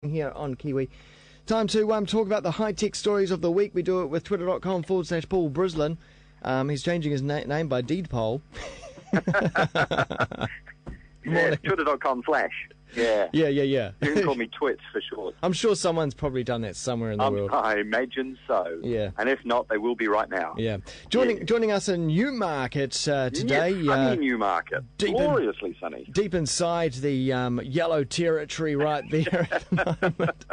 Here on Kiwi. Time to talk about the high-tech stories of the week. We do it with twitter.com/Paul Brislen. He's changing his name by deed poll. Yeah, twitter.com/. Yeah. Yeah. You can call me Twits for short. I'm sure someone's probably done that somewhere in the world. I imagine so. Yeah. And if not, they will be right now. Yeah. Joining us in Newmarket today. Yes, sunny Newmarket. Gloriously sunny. Deep inside the yellow territory right there at the moment.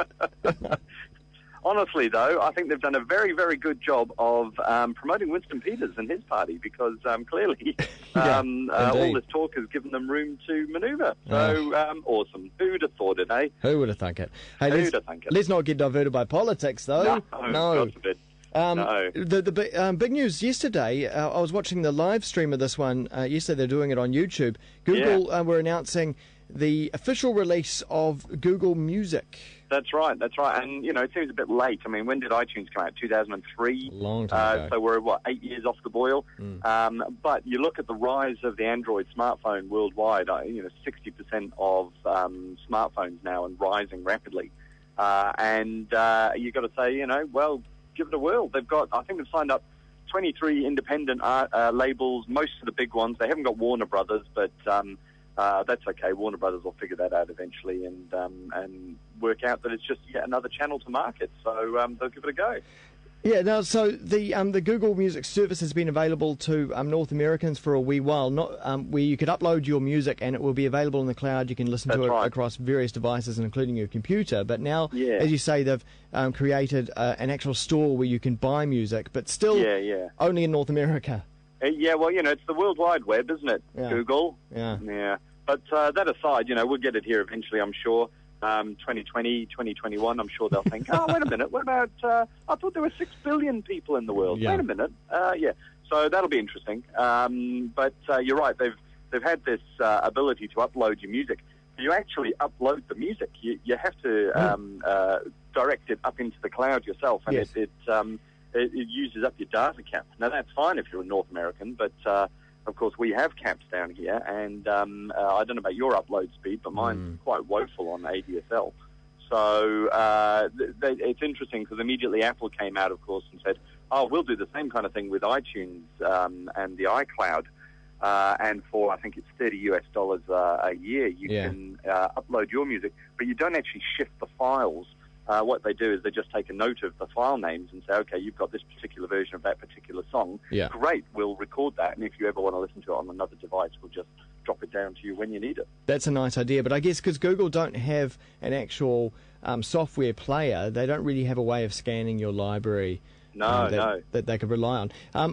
Honestly, though, I think they've done a very, very good job of promoting Winston Peters and his party because clearly all this talk has given them room to manoeuvre. So, awesome. Who would have thought it, eh? Who would have thunk it? Hey, Who would have thunk it? Let's not get diverted by politics, though. No. God forbid. No. The big news yesterday, I was watching the live stream of this one. Yesterday, they're doing it on YouTube. Google were announcing the official release of Google Music. That's right. And, it seems a bit late. I mean, when did iTunes come out? 2003? Long time ago. So we're, 8 years off the boil? But you look at the rise of the Android smartphone worldwide, 60% of smartphones now and rising rapidly. And you've got to say, give it a whirl. I think they've signed up 23 independent labels, most of the big ones. They haven't got Warner Brothers, but that's okay. Warner Brothers will figure that out eventually and work out that it's just yet another channel to market. So they'll give it a go. Yeah. Now, so the Google Music service has been available to North Americans for a wee while. Where you could upload your music and it will be available in the cloud. You can listen to it across various devices, including your computer. But now, as you say, they've created an actual store where you can buy music, but still only in North America. Well, it's the World Wide Web, isn't it? Yeah. Google. Yeah. But that aside, we'll get it here eventually, I'm sure. 2020, 2021, I'm sure they'll think, oh, wait a minute, what about, I thought there were 6 billion people in the world. Yeah. Wait a minute. So that'll be interesting. But you're right, they've had this ability to upload your music. You actually upload the music. You have to direct it up into the cloud yourself, and it uses up your data cap. Now, that's fine if you're a North American, but of course we have caps down here, and I don't know about your upload speed, but mine's quite woeful on ADSL. So it's interesting because immediately Apple came out, of course, and said, oh, we'll do the same kind of thing with iTunes and the iCloud. And for, I think it's $30 a year, you can upload your music, but you don't actually shift the files. What they do is they just take a note of the file names and say, okay, you've got this particular version of that particular song. Yeah. Great, we'll record that. And if you ever want to listen to it on another device, we'll just drop it down to you when you need it. That's a nice idea. But I guess because Google don't have an actual software player, they don't really have a way of scanning your library. No. That they could rely on.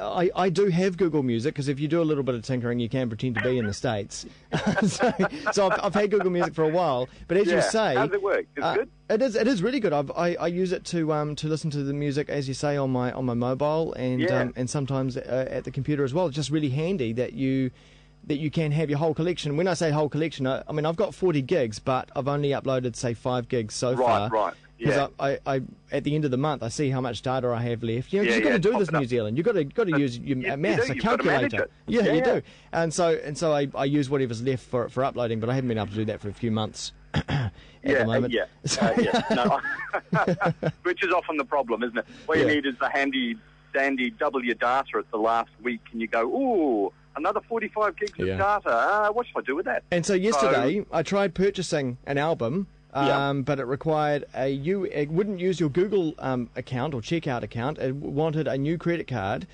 I do have Google Music because if you do a little bit of tinkering, you can pretend to be in the States. so I've had Google Music for a while. But as you say, how does it work? Is it good? It is really good. I use it to listen to the music, as you say, on my mobile and sometimes at the computer as well. It's just really handy that you can have your whole collection. When I say whole collection, I mean I've got 40 gigs, but I've only uploaded say 5 gigs so far. Right. Because I at the end of the month, I see how much data I have left. You've got to do this in New Zealand. You've got to use your maths, a calculator. Yeah, you do. And so I use whatever's left for uploading, but I haven't been able to do that for a few months at the moment. Which is often the problem, isn't it? What you need is the handy dandy double your data at the last week, and you go, ooh, another 45 gigs of data. What should I do with that? And so yesterday, I tried purchasing an album. But it required it wouldn't use your Google account or checkout account. It wanted a new credit card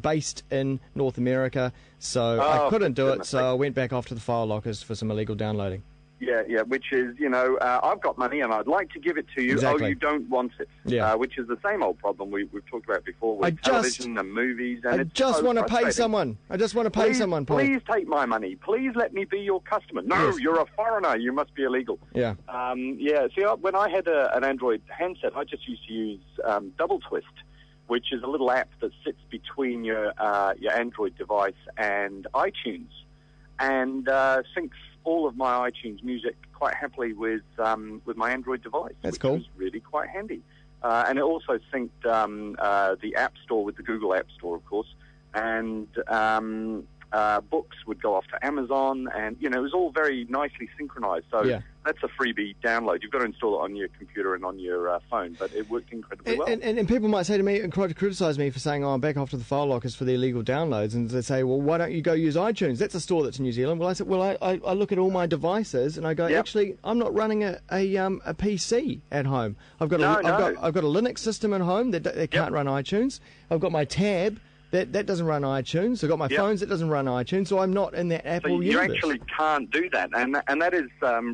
based in North America, so I couldn't do it. So I went back off to the file lockers for some illegal downloading. Yeah, which is, I've got money and I'd like to give it to you. Exactly. Oh, you don't want it. Yeah. Which is the same old problem we've talked about before with television and movies. And I just want to pay someone. I just want to pay someone, Paul. Please take my money. Please let me be your customer. No, you're a foreigner. You must be illegal. Yeah. See, when I had an Android handset, I just used to use Double Twist, which is a little app that sits between your Android device and iTunes, and syncs all of my iTunes music quite happily with my Android device. That's cool. Which was really quite handy. And it also synced the App Store with the Google App Store, of course. And books would go off to Amazon, and it was all very nicely synchronized. So that's a freebie download. You've got to install it on your computer and on your phone, but it worked incredibly well. And people might say to me and try to criticize me for saying, I'm back off to the file lockers for the illegal downloads, and they say, well, why don't you go use iTunes? That's a store that's in New Zealand. Well, I said, I look at all my devices and I go, actually, I'm not running a PC at home. I've got a Linux system at home that can't run iTunes. I've got my tab. That doesn't run iTunes. I've got my phones that doesn't run iTunes, so I'm not in that Apple universe. You actually can't do that, and that is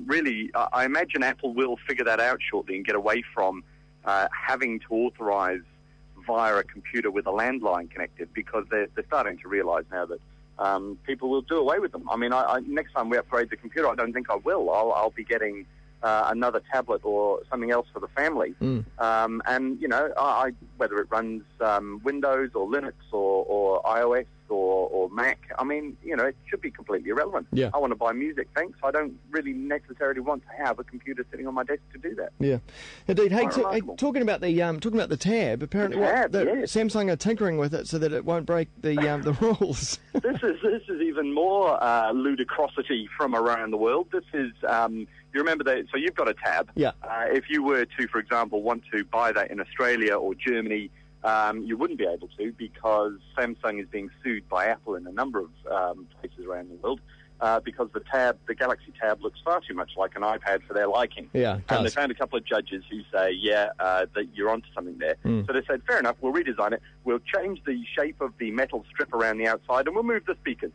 really, I imagine Apple will figure that out shortly and get away from having to authorize via a computer with a landline connected, because they're starting to realize now that people will do away with them. I mean, next time we upgrade the computer, I don't think I will. I'll be getting another tablet or something else for the family. And, whether it runs Windows or Linux or iOS or Mac, I mean, it should be completely irrelevant. I want to buy music, thanks. I don't really necessarily want to have a computer sitting on my desk to do that. Yeah, indeed. Hey, talking about the tab, apparently Samsung are tinkering with it so that it won't break the rules. This is even more ludicrosity from around the world. This is you remember that? So you've got a tab. Yeah. If you were to, for example, want to buy that in Australia or Germany, you wouldn't be able to, because Samsung is being sued by Apple in a number of places around the world because the Galaxy Tab looks far too much like an iPad for their liking. Yeah, and they found a couple of judges who say, that you're onto something there. So they said, fair enough, we'll redesign it. We'll change the shape of the metal strip around the outside, and we'll move the speakers.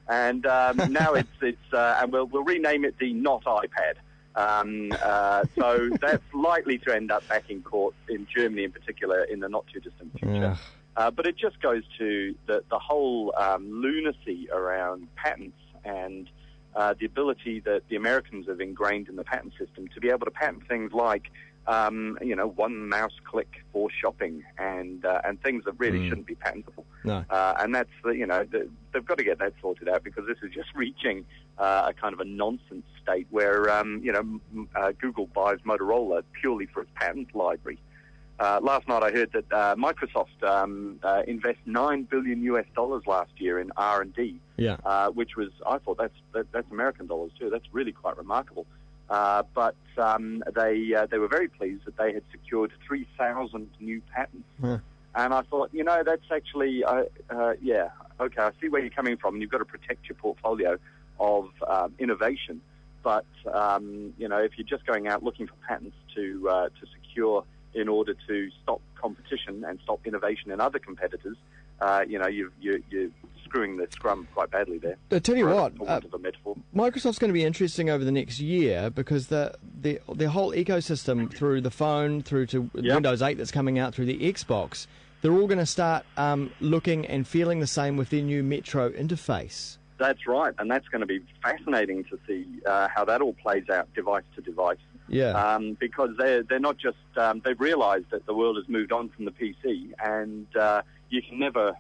And now and we'll rename it the Not iPad. So that's likely to end up back in court in Germany, in particular, in the not too distant future. But it just goes to the whole lunacy around patents and the ability that the Americans have ingrained in the patent system to be able to patent things like one mouse click for shopping and things that really shouldn't be patentable. No. And that's they've got to get that sorted out, because this is just reaching a kind of a nonsense state where Google buys Motorola purely for its patent library. Last night I heard that Microsoft invest $9 billion last year in R&D. Which was, I thought that's American dollars too. That's really quite remarkable. But they were very pleased that they had secured 3,000 new patents. And I thought, that's actually, okay, I see where you're coming from. You've got to protect your portfolio of innovation. But, if you're just going out looking for patents to secure in order to stop competition and stop innovation in other competitors, you're screwing the scrum quite badly there. I tell you what, metaphor. Microsoft's going to be interesting over the next year, because the whole ecosystem, through the phone, through to Windows 8 that's coming out, through the Xbox, they're all going to start looking and feeling the same with their new Metro interface. That's right, and that's going to be fascinating to see how that all plays out device to device. Because they're not just they've realised that the world has moved on from the PC, and you can never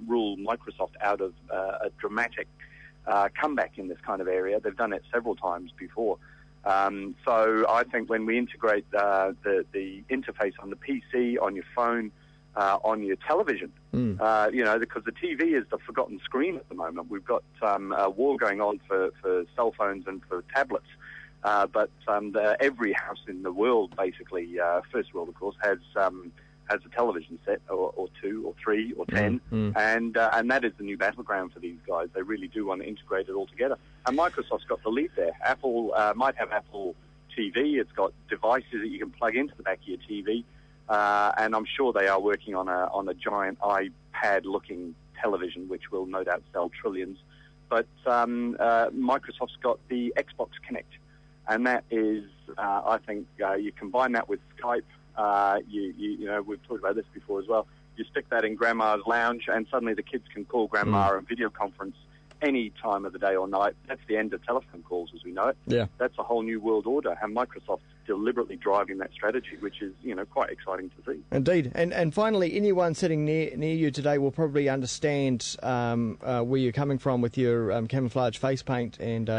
rule Microsoft out of a dramatic comeback in this kind of area. They've done it several times before. So I think when we integrate the interface on the PC, on your phone, on your television, because the TV is the forgotten screen at the moment. We've got a war going on for cell phones and for tablets. But every house in the world, basically, first world, of course, has a television set, or two, or three, or 10, and that is the new battleground for these guys. They really do want to integrate it all together. And Microsoft's got the lead there. Apple might have Apple TV. It's got devices that you can plug into the back of your TV, and I'm sure they are working on a giant iPad-looking television, which will no doubt sell trillions. But Microsoft's got the Xbox Connect. And that is, I think, you combine that with Skype. We've talked about this before as well. You stick that in Grandma's lounge, and suddenly the kids can call Grandma and video conference any time of the day or night. That's the end of telephone calls as we know it. Yeah. That's a whole new world order, and Microsoft's deliberately driving that strategy, which is, quite exciting to see. Indeed. And finally, anyone sitting near you today will probably understand where you're coming from with your camouflage face paint and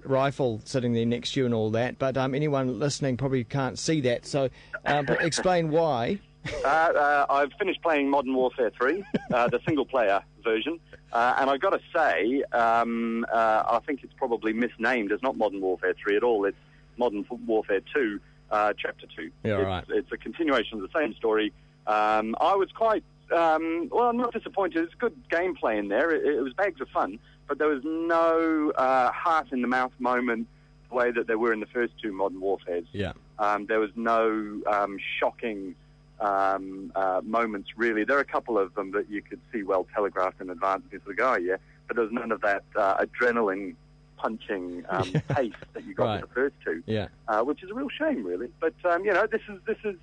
rifle sitting there next to you and all that. But anyone listening probably can't see that. So explain why. I've finished playing Modern Warfare 3, the single-player version. And I've got to say, I think it's probably misnamed. It's not Modern Warfare 3 at all. It's Modern Warfare 2, Chapter 2. Yeah, right. It's a continuation of the same story. I was quite, I'm not disappointed. It's good gameplay in there. It was bags of fun, but there was no heart-in-the-mouth moment the way that there were in the first two Modern Warfares. Yeah. There was no shocking moments, really. There are a couple of them that you could see well telegraphed in advance, and you sort of go, oh, yeah, but there was none of that adrenaline punching pace that you got with the first two, which is a real shame, really. But this is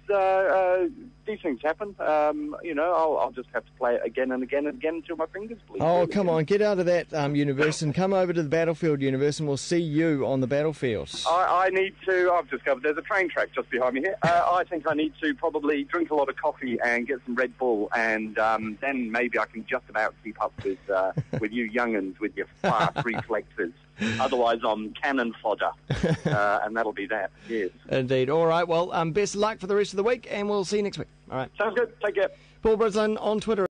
these things happen. I'll just have to play it again and again and again until my fingers bleed. Oh, come on, get out of that universe and come over to the battlefield universe, and we'll see you on the battlefield. I need to. I've discovered there's a train track just behind me here. I think I need to probably drink a lot of coffee and get some Red Bull, and then maybe I can just about keep up with you young'uns with your fast reflexes. Otherwise, I'm cannon fodder, and that'll be that. Yes. Indeed. All right. Well, best of luck for the rest of the week, and we'll see you next week. All right. Sounds good. Take care. Paul Brislen on Twitter.